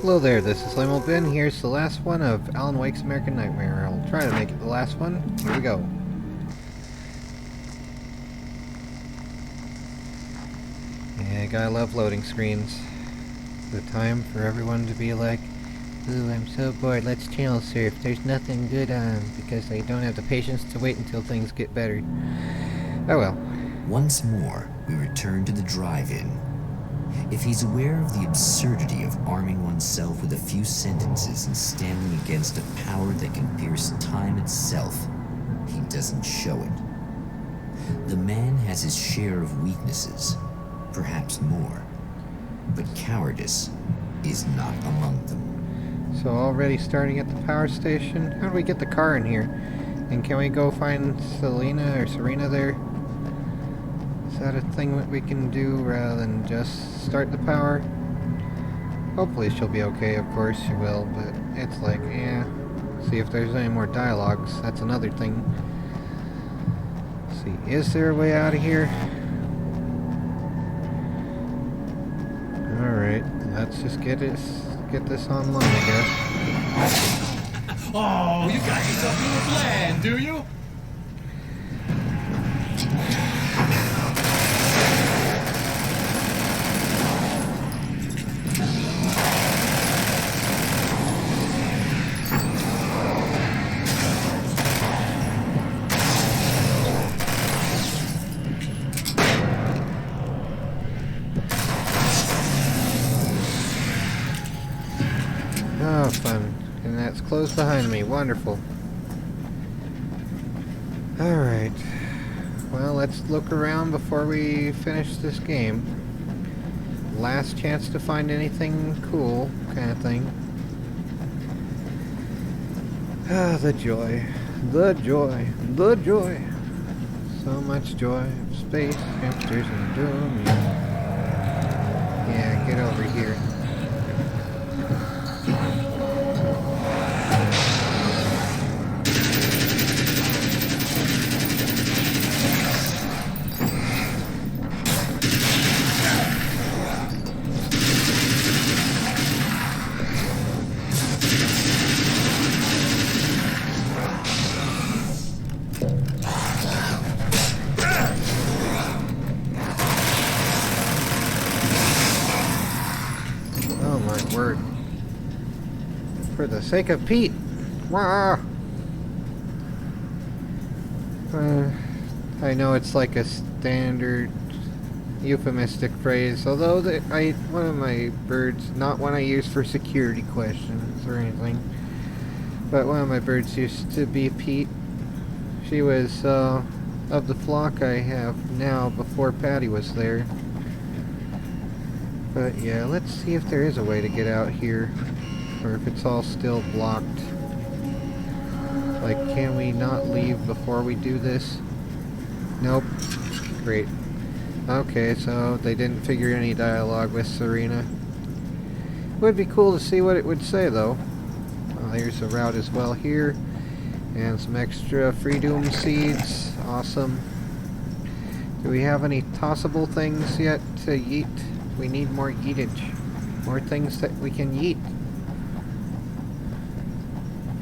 Hello there, this is Limo Ben. Here's the last one of Alan Wake's American Nightmare. I'll try to make it the last one. Here we go. Yeah, gotta love loading screens. The time for everyone to be like, ooh, I'm so bored, let's channel surf. There's nothing good on, because I don't have the patience to wait until things get better. Oh well. Once more, we return to the drive-in. If he's aware of the absurdity of arming oneself with a few sentences and standing against a power that can pierce time itself, he doesn't show it. The man has his share of weaknesses, perhaps more, but cowardice is not among them. So already starting at the power station. How do we get the car in here? And can we go find Serena there? Is that a thing that we can do rather than just start the power? Hopefully she'll be okay, of course she will, but it's like, yeah. See if there's any more dialogues, that's another thing. Let's see, is there a way out of here? Alright, let's just get this online, I guess. Oh, you got yourself a little plan, do you? Oh, fun. And that's closed behind me. Wonderful. Alright. Well, let's look around before we finish this game. Last chance to find anything cool, kind of thing. Ah, the joy. The joy. The joy. So much joy. Space, hamsters, and doom. Yeah, get over here. Word. For the sake of Pete. Wah! I know it's like a standard euphemistic phrase, although one of my birds, not one I use for security questions or anything, but one of my birds used to be Pete. She was of the flock I have now before Patty was there. But yeah, let's see if there is a way to get out here, or if it's all still blocked. Like, can we not leave before we do this? Nope. Great. Okay, so they didn't figure any dialogue with Serena. It would be cool to see what it would say, though. There's a route as well here, and some extra Freedom seeds. Awesome. Do we have any tossable things yet to yeet? We need more yeetage. More things that we can yeet.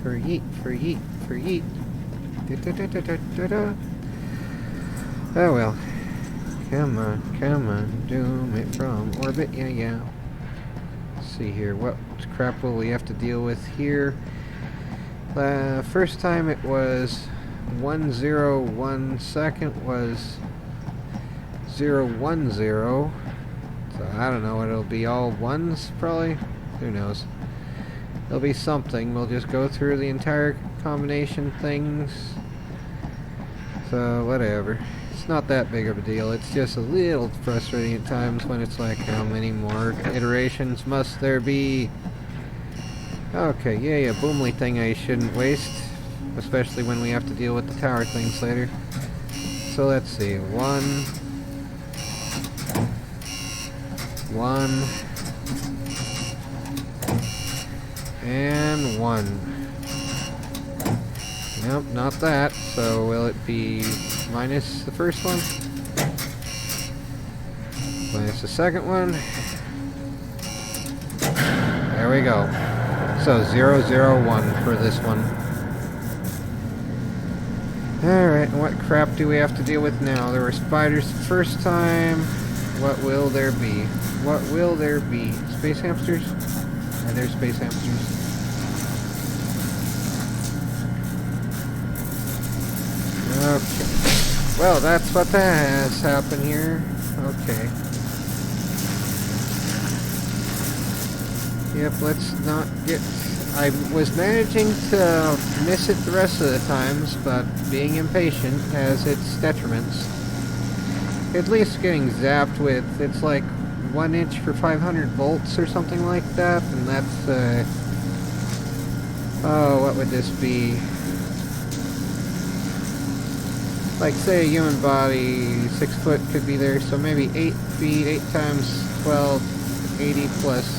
For yeet, for yeet, for yeet. Da-da-da-da-da-da-da. Oh well. Come on, doom it from orbit, yeah. Let's see here, what crap will we have to deal with here? First time it was 101, second was 010. So I don't know what it'll be, all ones probably? Who knows? It'll be something. We'll just go through the entire combination things. So whatever. It's not that big of a deal. It's just a little frustrating at times when it's like, how many more iterations must there be? Okay, yeah, boomly thing I shouldn't waste. Especially when we have to deal with the tower things later. So let's see. One. And one. Nope, not that. So will it be minus the first one? Minus the second one? There There we go. So 001 for this one. Alright, what crap do we have to deal with now? There were spiders the first time. What will there be? What will there be? Space hamsters? Are there space hamsters? Okay. Well, that's what that has happened here. Okay. Yep, let's not get... I was managing to miss it the rest of the times, but being impatient has its detriments. At least getting zapped with, it's like 1 inch for 500 volts or something like that, and that's, oh, what would this be? Like, say a human body, 6 foot could be there, so maybe 8 feet, 8 times 12, 80 plus,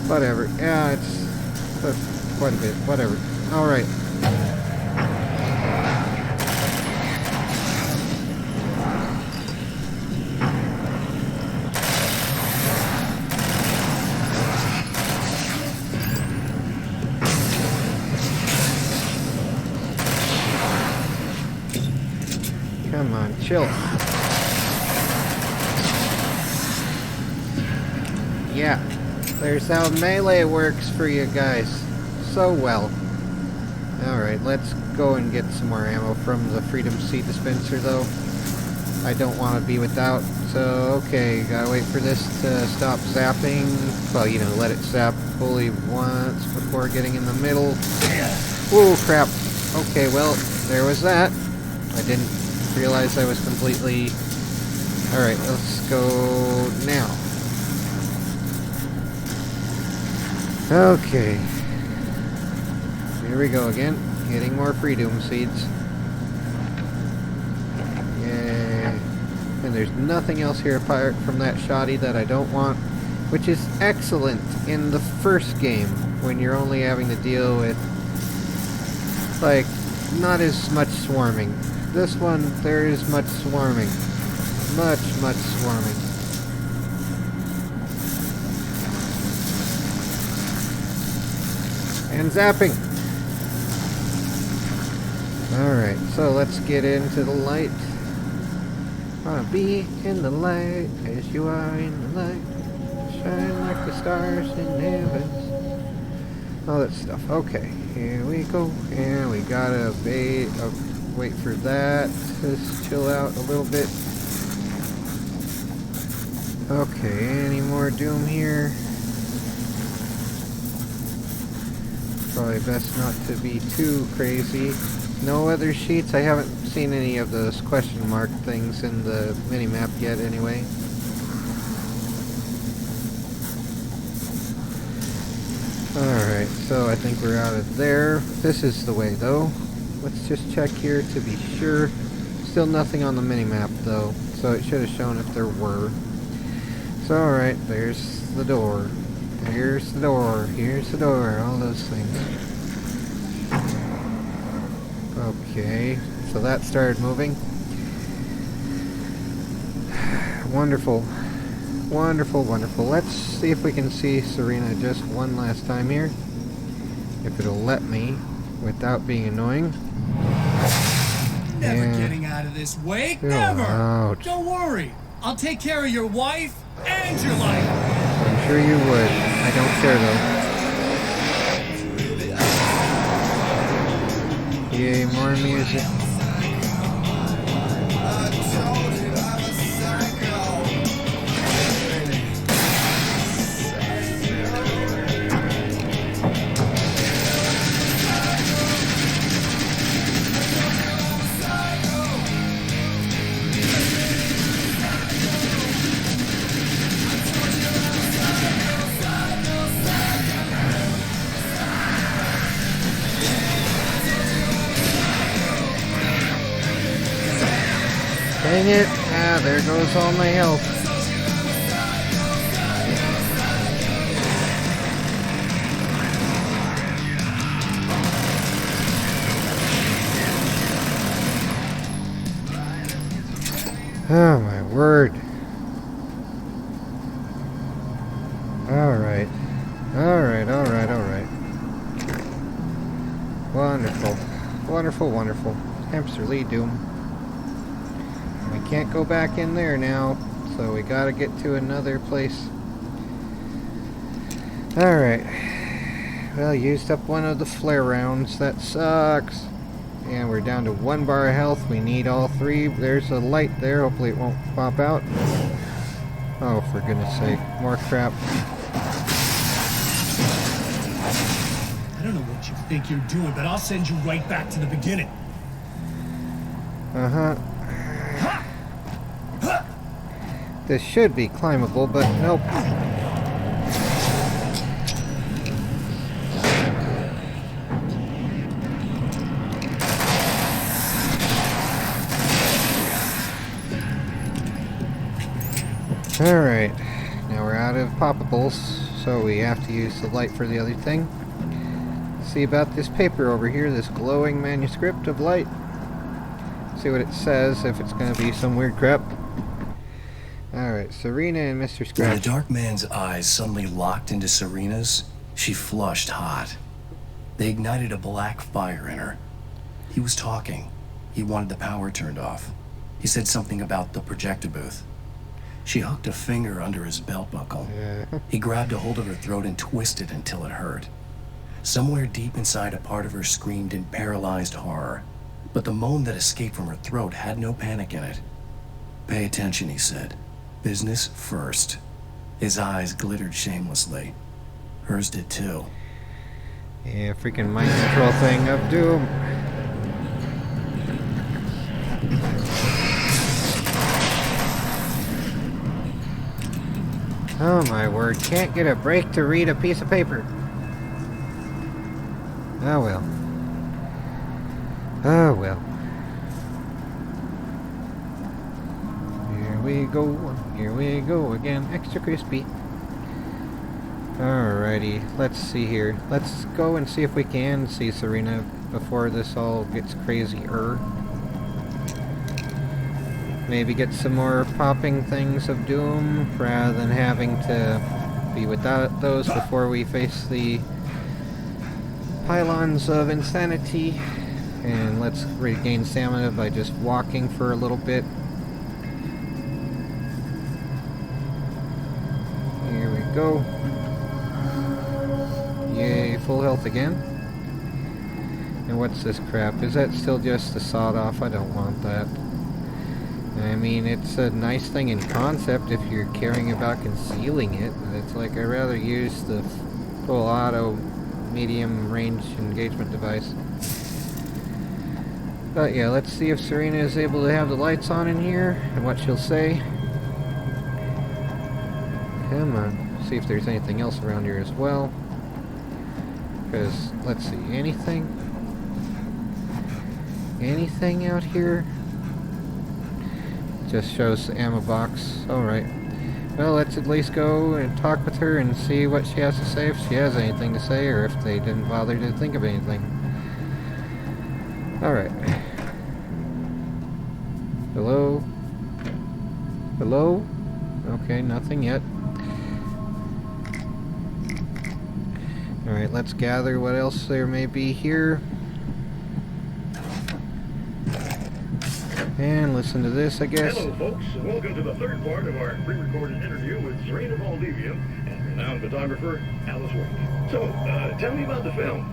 whatever. Yeah, it's quite a bit, whatever. Alright. Come on, chill. Yeah, there's how melee works for you guys. So well. Alright, let's go and get some more ammo from the Freedom Seed dispenser, though. I don't want to be without. So, okay, gotta wait for this to stop zapping. Well, you know, let it zap fully once before getting in the middle. Whoa, crap. Okay, well, there was that. I didn't realize I was completely... Alright, let's go now. Okay. Here we go again. Getting more Freedom Seeds. Yeah. And there's nothing else here apart from that shoddy that I don't want. Which is excellent in the first game, when you're only having to deal with, like, not as much swarming. This one, there is much swarming. Much swarming. And zapping. Alright, so let's get into the light. Wanna be in the light as you are in the light. Shine like the stars in the heavens. All that stuff. Okay, here we go. And we gotta wait for that. Just chill out a little bit. Okay, any more doom here? Probably best not to be too crazy. No other sheets? I haven't seen any of those question mark things in the mini-map yet anyway. Alright, so I think we're out of there. This is the way though. Let's just check here to be sure. Still nothing on the mini-map though, so it should have shown if there were. So alright, there's the door. Here's the door. Here's the door. All those things. Okay, so that started moving. Wonderful. Wonderful, wonderful. Let's see if we can see Serena just one last time here. If it'll let me, without being annoying. Never Yeah. getting out of this wake. Chill Never. out. Don't worry. I'll take care of your wife and your life. I'm sure you would. I don't care though. Yay, more music. Dang it. Ah, there goes all my health. Oh my word. Alright. Alright, alright, alright. Wonderful. Wonderful, wonderful. Hamster Lee Doom. We can't go back in there now, so we gotta get to another place. Alright. Well, used up one of the flare rounds. That sucks. And we're down to 1 bar of health. We need all 3. There's a light there. Hopefully it won't pop out. Oh, for goodness sake. More crap. I don't know what you think you're doing, but I'll send you right back to the beginning. Uh-huh. This should be climbable, but nope. Alright, now we're out of poppables, so we have to use the light for the other thing. See about this paper over here, this glowing manuscript of light. See what it says, if it's going to be some weird crap. Alright, Serena and Mr. When Scratch. the dark man's eyes suddenly locked into Serena's, she flushed hot. They ignited a black fire in her. He was talking. He wanted the power turned off. He said something about the projector booth. She hooked a finger under his belt buckle. He grabbed a hold of her throat and twisted until it hurt. Somewhere deep inside, a part of her screamed in paralyzed horror. But the moan that escaped from her throat had no panic in it. "Pay attention," he said. "Business first." His eyes glittered shamelessly. Hers did too. Yeah, freaking mind control thing of doom. Oh my word, can't get a break to read a piece of paper. Oh well. Oh well. Here we go again. Extra crispy. Alrighty, let's see here. Let's go and see if we can see Serena before this all gets crazier. Maybe get some more popping things of doom rather than having to be without those before we face the pylons of insanity. And let's regain stamina by just walking for a little bit. Here we go. Yay, full health again. And what's this crap? Is that still just the sawed off? I don't want that. I mean, it's a nice thing in concept if you're caring about concealing it, but it's like I'd rather use the full auto medium range engagement device. But yeah, let's see if Serena is able to have the lights on in here and what she'll say. Come on, see if there's anything else around here as well. Because, let's see, anything? Anything out here? Just shows the ammo box. Alright. Well, let's at least go and talk with her and see what she has to say, if she has anything to say, or if they didn't bother to think of anything. Alright. Hello? Hello? Okay, nothing yet. Alright, let's gather what else there may be here. And listen to this, I guess. Hello, folks, and welcome to the third part of our pre-recorded interview with Serena Valdivia and renowned photographer Alice Work. So, tell me about the film.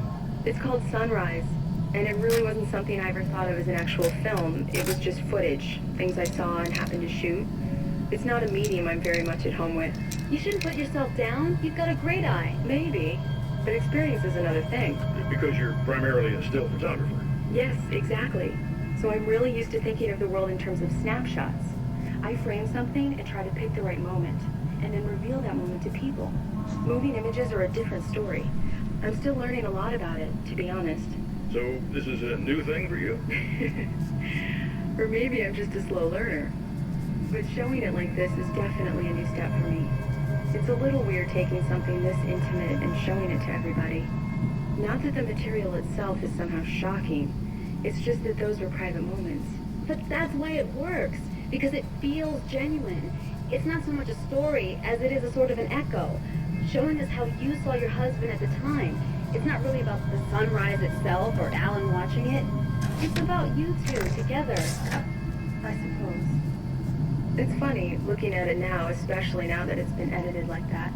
It's called Sunrise, and it really wasn't something I ever thought of as an actual film. It was just footage, things I saw and happened to shoot. It's not a medium I'm very much at home with. You shouldn't put yourself down. You've got a great eye. Maybe, but experience is another thing. Because you're primarily a still photographer. Yes, exactly. So I'm really used to thinking of the world in terms of snapshots. I frame something and try to pick the right moment, and then reveal that moment to people. Moving images are a different story. I'm still learning a lot about it, to be honest. So, this is a new thing for you? Or maybe I'm just a slow learner. But showing it like this is definitely a new step for me. It's a little weird taking something this intimate and showing it to everybody. Not that the material itself is somehow shocking. It's just that those are private moments. But that's why it works, because it feels genuine. It's not so much a story as it is a sort of an echo. showing us how you saw your husband at the time. It's not really about the sunrise itself or Alan watching it. It's about you two together, I suppose. It's funny, looking at it now, especially now that it's been edited like that.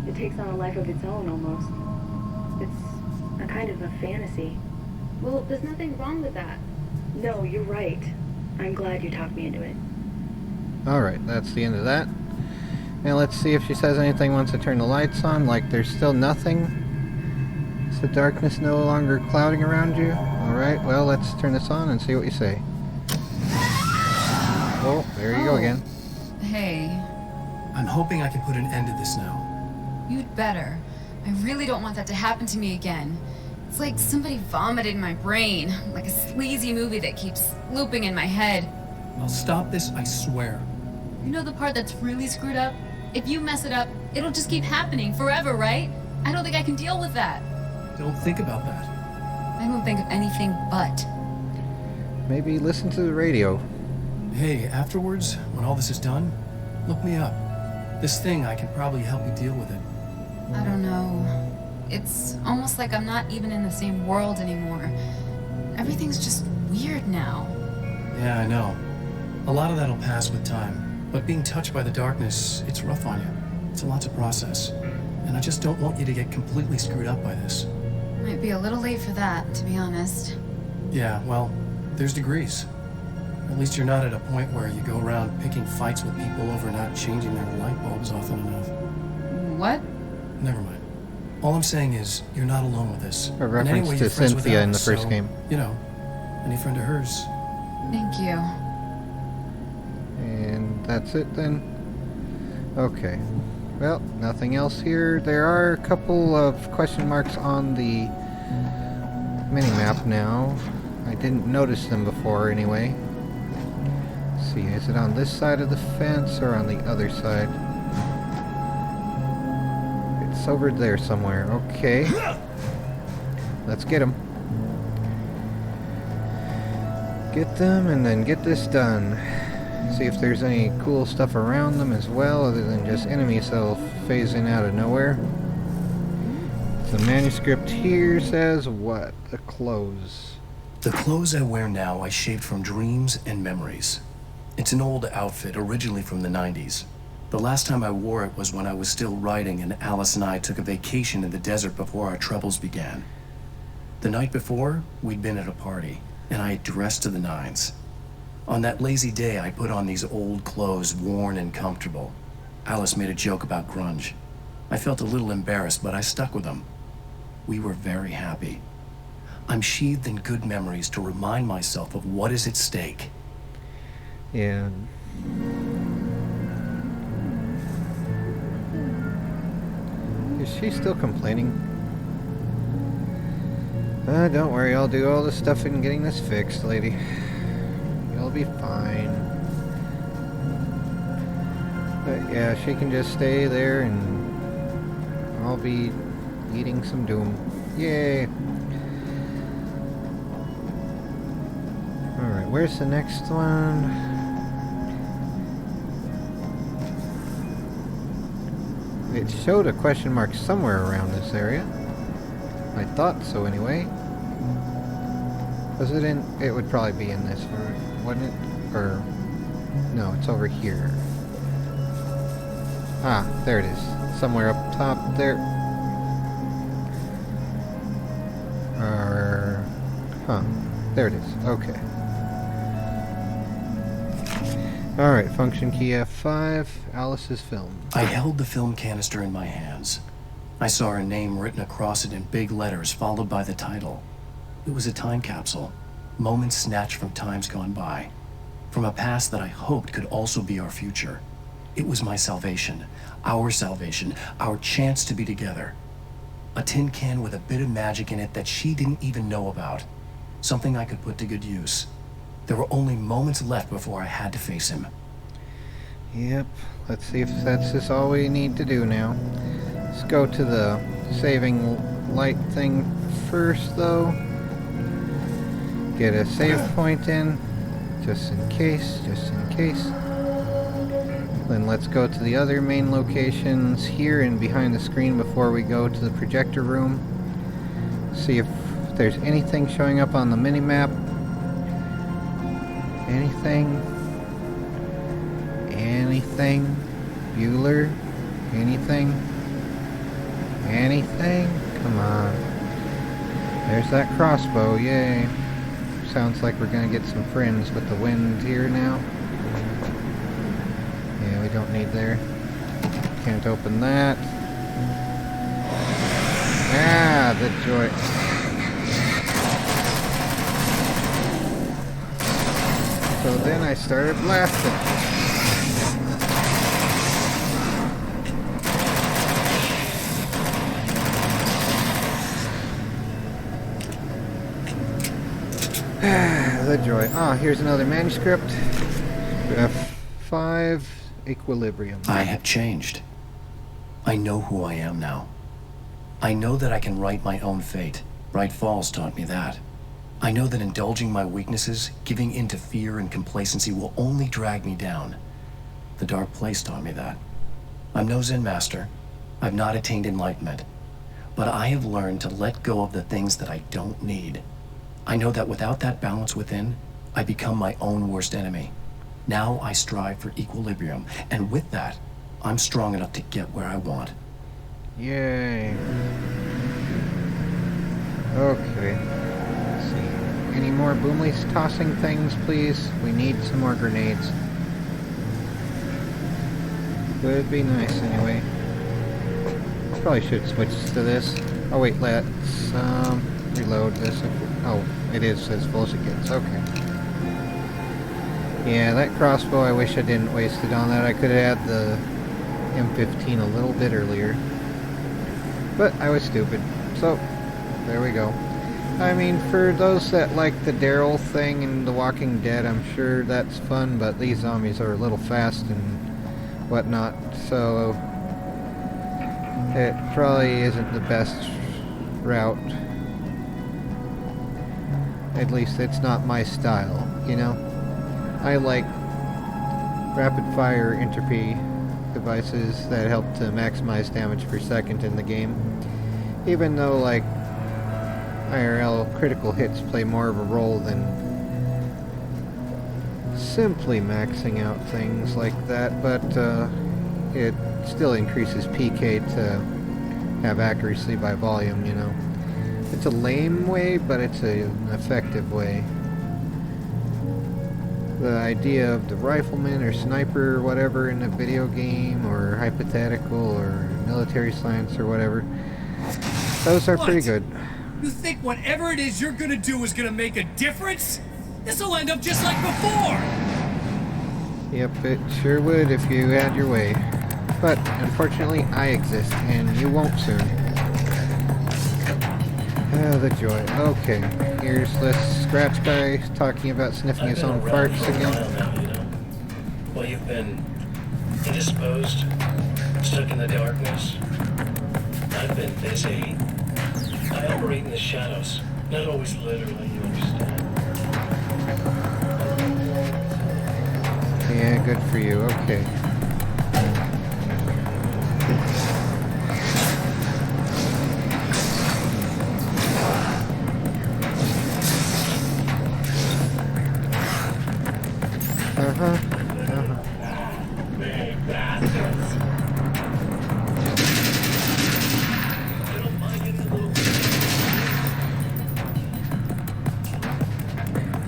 It takes on a life of its own, almost. It's a kind of a fantasy. Well, there's nothing wrong with that. No, you're right. I'm glad you talked me into it. Alright, that's the end of that. And let's see if she says anything once I turn the lights on. Like, there's still nothing. Is the darkness no longer clouding around you? Alright, well, let's turn this on and see what you say. Oh, there you go again. Hey, I'm hoping I can put an end to this now. you'd better. I really don't want that to happen to me again. It's like somebody vomited in my brain, like a sleazy movie that keeps looping in my head. I'll stop this, I swear. You know the part that's really screwed up? If you mess it up, it'll just keep happening forever, right? I don't think I can deal with that. Don't think about that. I don't think of anything but. Maybe listen to the radio. Hey, afterwards, when all this is done, look me up. This thing, I can probably help you deal with it. I don't know. It's almost like I'm not even in the same world anymore. Everything's just weird now. Yeah, I know. A lot of that'll pass with time. But being touched by the darkness, it's rough on you. It's a lot to process. And I just don't want you to get completely screwed up by this. Might be a little late for that, to be honest. Yeah, well, there's degrees. At least you're not at a point where you go around picking fights with people over not changing their light bulbs often enough. What? Never mind. All I'm saying is, you're not alone with this. A And reference anyway, to you're friends with Cynthia in the Alice, first so, game. You know, any friend of hers. Thank you. And that's it then? Okay. Well, nothing else here. There are a couple of question marks on the mini-map now. I didn't notice them before anyway. Let's see, is it on this side of the fence or on the other side? It's over there somewhere. Okay. Let's get them. Get them and then get this done. See if there's any cool stuff around them as well, other than just enemies that'll phase in out of nowhere. The manuscript here says what? The clothes. The clothes I wear now I shaped from dreams and memories. It's an old outfit, originally from the 90s. The last time I wore it was when I was still writing and Alice and I took a vacation in the desert before our troubles began. The night before, we'd been at a party, and I had dressed to the nines. On that lazy day, I put on these old clothes, worn and comfortable. Alice made a joke about grunge. I felt a little embarrassed, but I stuck with them. We were very happy. I'm sheathed in good memories to remind myself of what is at stake. Yeah. Is she still complaining? Don't worry, I'll do all the stuff in getting this fixed, lady. You'll be fine. But yeah, she can just stay there and I'll be eating some doom. Yay! Alright, where's the next one? It showed a question mark somewhere around this area. I thought so anyway. Was it in? It would probably be in this, wouldn't it? Or no, it's over here. Ah, there it is. Somewhere up top there. Huh. There it is. Okay. Alright, function key F5, Alice's film. I held the film canister in my hands. I saw her name written across it in big letters, followed by the title. It was a time capsule, moments snatched from times gone by, from a past that I hoped could also be our future. It was my salvation, our chance to be together. A tin can with a bit of magic in it that she didn't even know about. Something I could put to good use. There were only moments left before I had to face him. Yep, let's see if that's just all we need to do now. Let's go to the saving light thing first, though. Get a save point in, just in case, Then let's go to the other main locations here and behind the screen before we go to the projector room. See if there's anything showing up on the mini-map. Anything? Anything? Bueller? Anything? Anything? Come on. There's that crossbow, yay. Sounds like we're gonna get some friends with the wind here now. Yeah, we don't need there. Can't open that. Ah, the joy. So then I started blasting. The joy. Ah, here's another manuscript. F5 Equilibrium. I have changed. I know who I am now. I know that I can write my own fate. Bright Falls taught me that. I know that indulging my weaknesses, giving in to fear and complacency will only drag me down. The Dark Place taught me that. I'm no Zen master. I've not attained enlightenment. But I have learned to let go of the things that I don't need. I know that without that balance within, I become my own worst enemy. Now I strive for equilibrium, and with that, I'm strong enough to get where I want. Yay. Okay. Let's see. Any more Boomleys tossing things, please? We need some more grenades. Would be nice anyway. Probably should switch to this. Oh wait, let's reload this. Oh, it is as full as it gets. Okay. Yeah, that crossbow, I wish I didn't waste it on that. I could have had the M15 a little bit earlier. But I was stupid. So, there we go. I mean, for those that like the Daryl thing in The Walking Dead, I'm sure that's fun, but these zombies are a little fast and whatnot, so it probably isn't the best route. At least it's not my style, you know? I like rapid-fire entropy devices that help to maximize damage per second in the game. Even though, like, IRL critical hits play more of a role than simply maxing out things like that, but it still increases PK to have accuracy by volume, you know. It's a lame way, but it's an effective way. The idea of the rifleman or sniper or whatever in a video game, or hypothetical, or military science or whatever, those are pretty good. You think whatever it is you're gonna do is gonna make a difference? This'll end up just like before! Yep, it sure would if you had your way. But, unfortunately, I exist, and you won't soon. Ah, the joy. Okay, here's this Scratch guy talking about sniffing his own farts again. Now, you know. Well, you've been indisposed, stuck in the darkness. I've been busy. I operate in the shadows, not always literally, you understand. Yeah, good for you. Okay.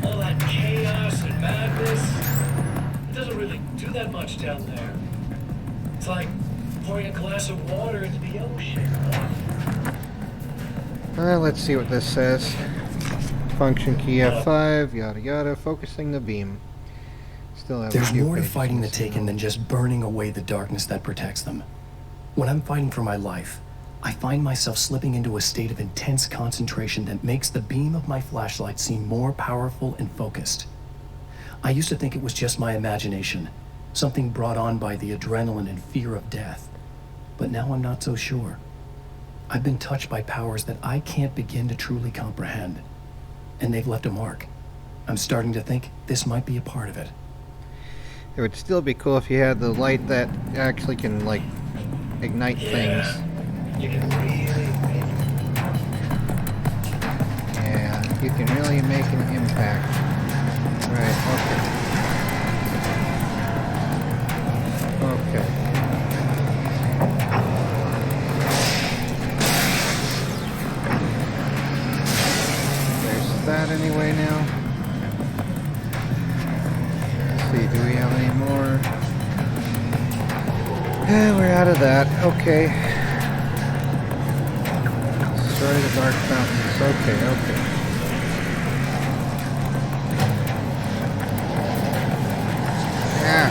All that chaos and madness, it doesn't really do that much down there. It's like pouring a glass of water into the ocean. Let's see what this says. Function key F5, yada yada, focusing the beam. Still have a There's few more to pages fighting the missing. Taken than just burning away the darkness that protects them. When I'm fighting for my life, I find myself slipping into a state of intense concentration that makes the beam of my flashlight seem more powerful and focused. I used to think it was just my imagination, something brought on by the adrenaline and fear of death. But now I'm not so sure. I've been touched by powers that I can't begin to truly comprehend. And they've left a mark. I'm starting to think this might be a part of it. It would still be cool if you had the light that actually can, like, ignite things. You can really make Yeah, you can really make an impact. Right, okay. Okay. There's that anyway now. Let's see, do we have any more? We're out of that. Okay. Destroy the dark fountains. Okay, okay. Yeah.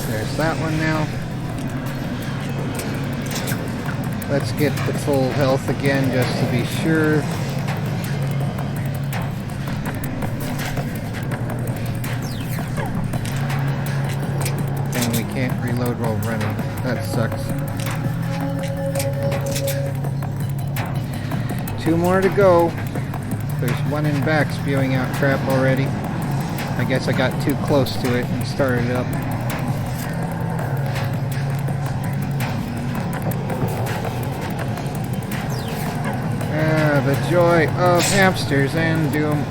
There's that one now. Let's get the full health again just to be sure. And we can't reload while running. That sucks. 2 more to go. There's one in back spewing out crap already. I guess I got too close to it and started up. The joy of hamsters and Doom.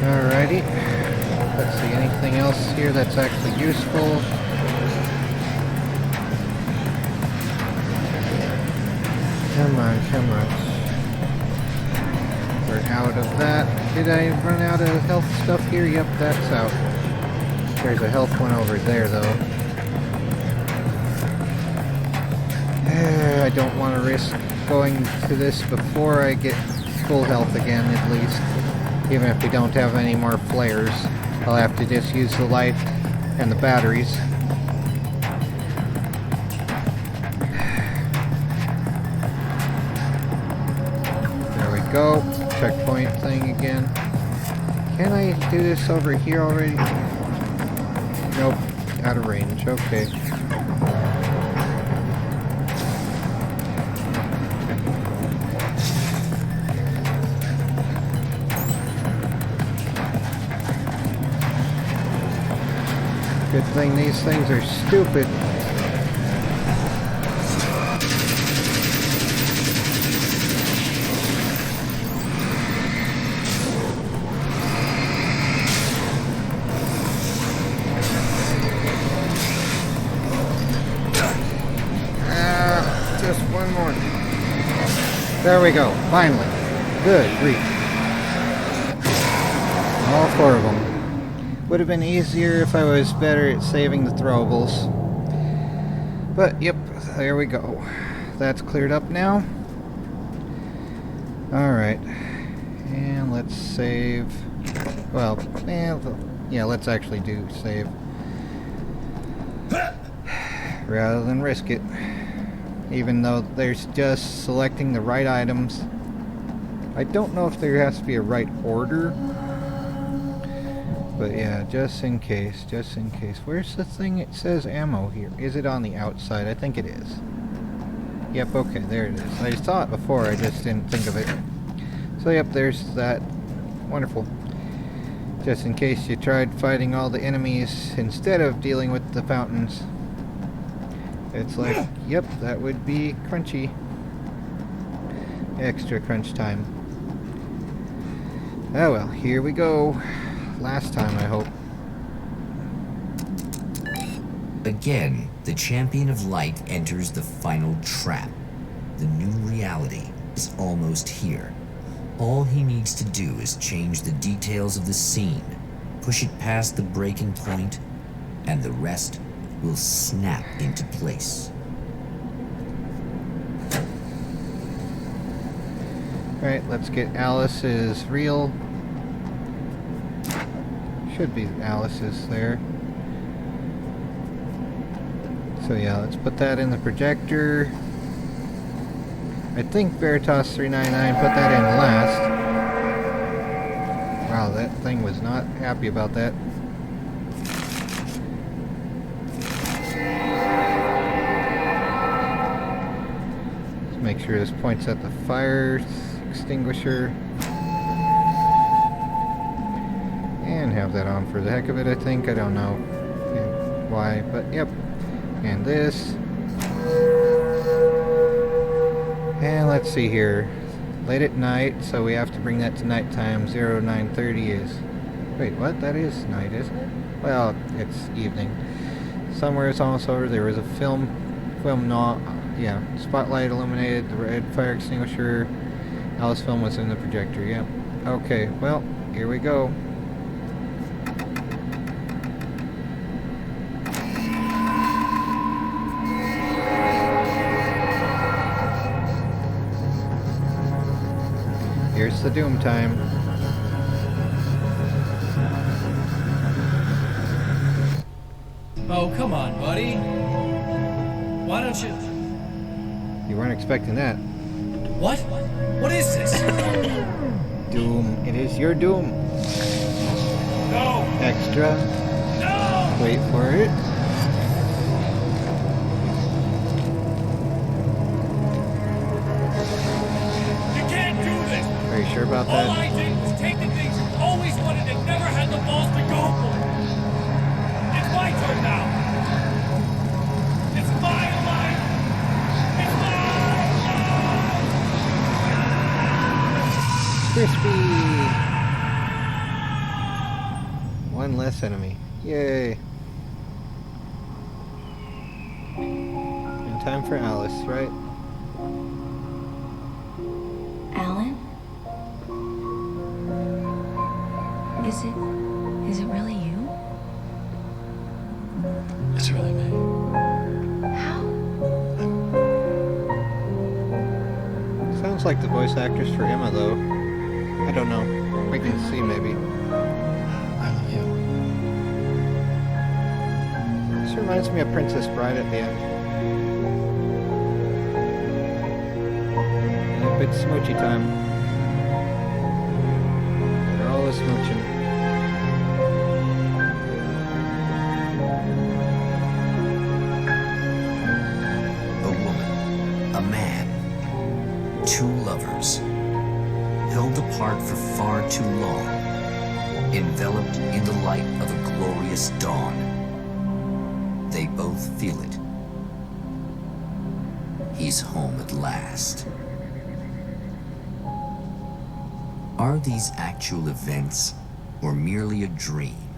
Alrighty. Let's see, anything else here that's actually useful? Come on, come on. We're out of that. Did I run out of health stuff here? Yep, that's out. There's a health one over there, though. I don't want to risk going to this before I get full health again, at least. Even if we don't have any more flares, I'll have to just use the light and the batteries. There we go. Checkpoint thing again. Can I do this over here already? Nope. Out of range. Okay. Good thing these things are stupid. Just one more. There we go. Finally. Good grief. All 4 of them. Would have been easier if I was better at saving the throwables. But, yep, there we go. That's cleared up now. Alright. And let's save. Well, yeah, let's actually do save. Rather than risk it. Even though there's just selecting the right items. I don't know if there has to be a right order. But yeah, just in case, just in case. Where's the thing? It says ammo here. Is it on the outside? I think it is. Yep, okay, there it is. I saw it before, I just didn't think of it. So yep, there's that. Wonderful. Just in case you tried fighting all the enemies instead of dealing with the fountains. It's like, yep, that would be crunchy. Extra crunch time. Oh well, here we go. Last time, I hope. Again, the Champion of Light enters the final trap. The new reality is almost here. All he needs to do is change the details of the scene, push it past the breaking point, and the rest will snap into place. Alright, let's get Alice's real. Should be Alice's there. So yeah, let's put that in the projector. I think Veritas 399 put that in last. Wow, that thing was not happy about that. Let's make sure this points at the fire extinguisher. And have that on for the heck of it, I think. I don't know why, but yep. And this. And let's see here. Late at night, so we have to bring that to nighttime. 0930 is... Wait, what? That is night, isn't it? Well, it's evening. Somewhere it's almost over. There was a film yeah, spotlight illuminated, the red fire extinguisher. Alice film was in the projector, yep. Okay, well, here we go. Here's the doom time. Oh, come on, buddy. Why don't you... You weren't expecting that. What? What is this? Doom. It is your doom. No! Extra. No! Wait for it. You can't do this! Are you sure about All that? I did was take the things you always wanted and never had the balls to go for. It's my turn now. It's my life. It's my life. Crispy! One less enemy. Yay. And time for Alice, right? Alan? Is it really you? It's really me. How? Sounds like the voice actress for Emma, though. I don't know. We can see, maybe. I love you. This reminds me of Princess Bride at the end. Yep, it's smoochy time. They're all smooching. A woman, a man, two lovers, held apart for far too long, enveloped in the light of a glorious dawn. They both feel it. He's home at last. Are these actual events, or merely a dream?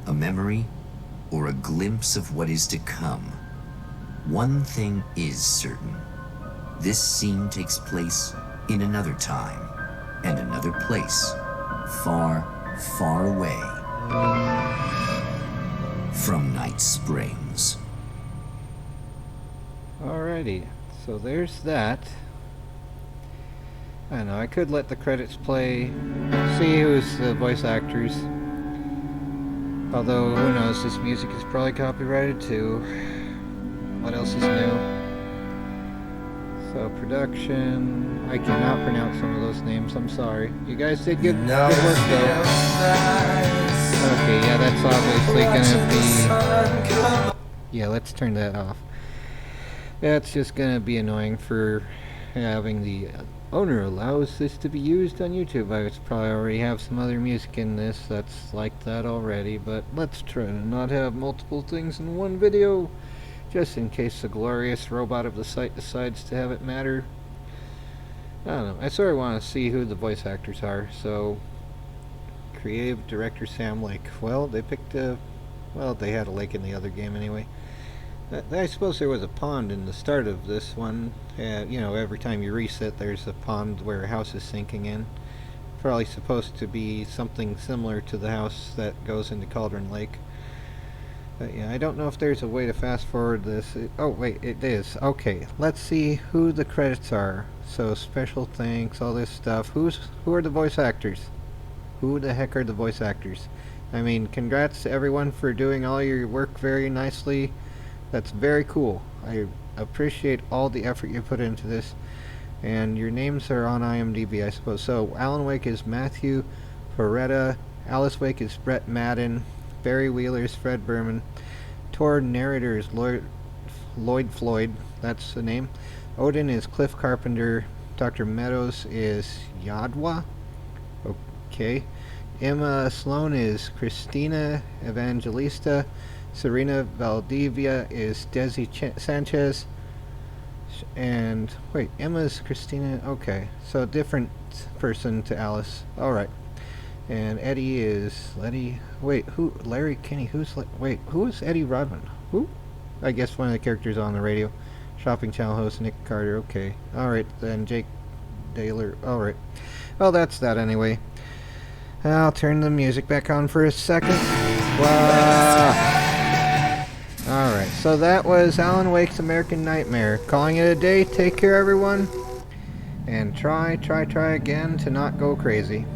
A memory, or a glimpse of what is to come? One thing is certain. This scene takes place in another time and another place, far, far away from Night Springs. Alrighty, so there's that. I don't know, I could let the credits play, see who's the voice actors. Although, who knows, this music is probably copyrighted too. What else is new? So, production... I cannot pronounce some of those names, I'm sorry. You guys did good work though. Okay, yeah, that's obviously gonna be... Yeah, let's turn that off. That's just gonna be annoying for having the owner allows this to be used on YouTube. I probably already have some other music in this that's like that already, but let's try to not have multiple things in one video, just in case the glorious robot of the site decides to have it matter. I don't know. I sort of want to see who the voice actors are, so... Creative director Sam Lake. Well, they picked a... Well, they had a lake in the other game anyway. I suppose there was a pond in the start of this one. You know, every time you reset, there's a pond where a house is sinking in. Probably supposed to be something similar to the house that goes into Cauldron Lake. But yeah, I don't know if there's a way to fast forward this. Oh, wait, it is. Okay, let's see who the credits are. So, special thanks, all this stuff. Who are the voice actors? Who the heck are the voice actors? I mean, congrats to everyone for doing all your work very nicely. That's very cool. I appreciate all the effort you put into this. And your names are on IMDb, I suppose. So, Alan Wake is Matthew Ferretta. Alice Wake is Brett Madden. Barry Wheeler is Fred Berman. Tor narrator is Lloyd Floyd. That's the name. Odin is Cliff Carpenter. Dr. Meadows is Yadwa. Okay. Emma Sloan is Christina Evangelista. Serena Valdivia is Desi Sanchez. And wait, Emma's Christina. Okay, so different person to Alice. All right. And Eddie is Letty. Wait, who? Larry Kinney. Wait, who is Eddie Rodman? Who? I guess one of the characters on the radio. Shopping Channel host Nick Carter. Okay. All right. Then Jake Taylor. All right. Well, that's that anyway. I'll turn the music back on for a second. Wow. Alright, so that was Alan Wake's American Nightmare. Calling it a day. Take care, everyone. And try again to not go crazy.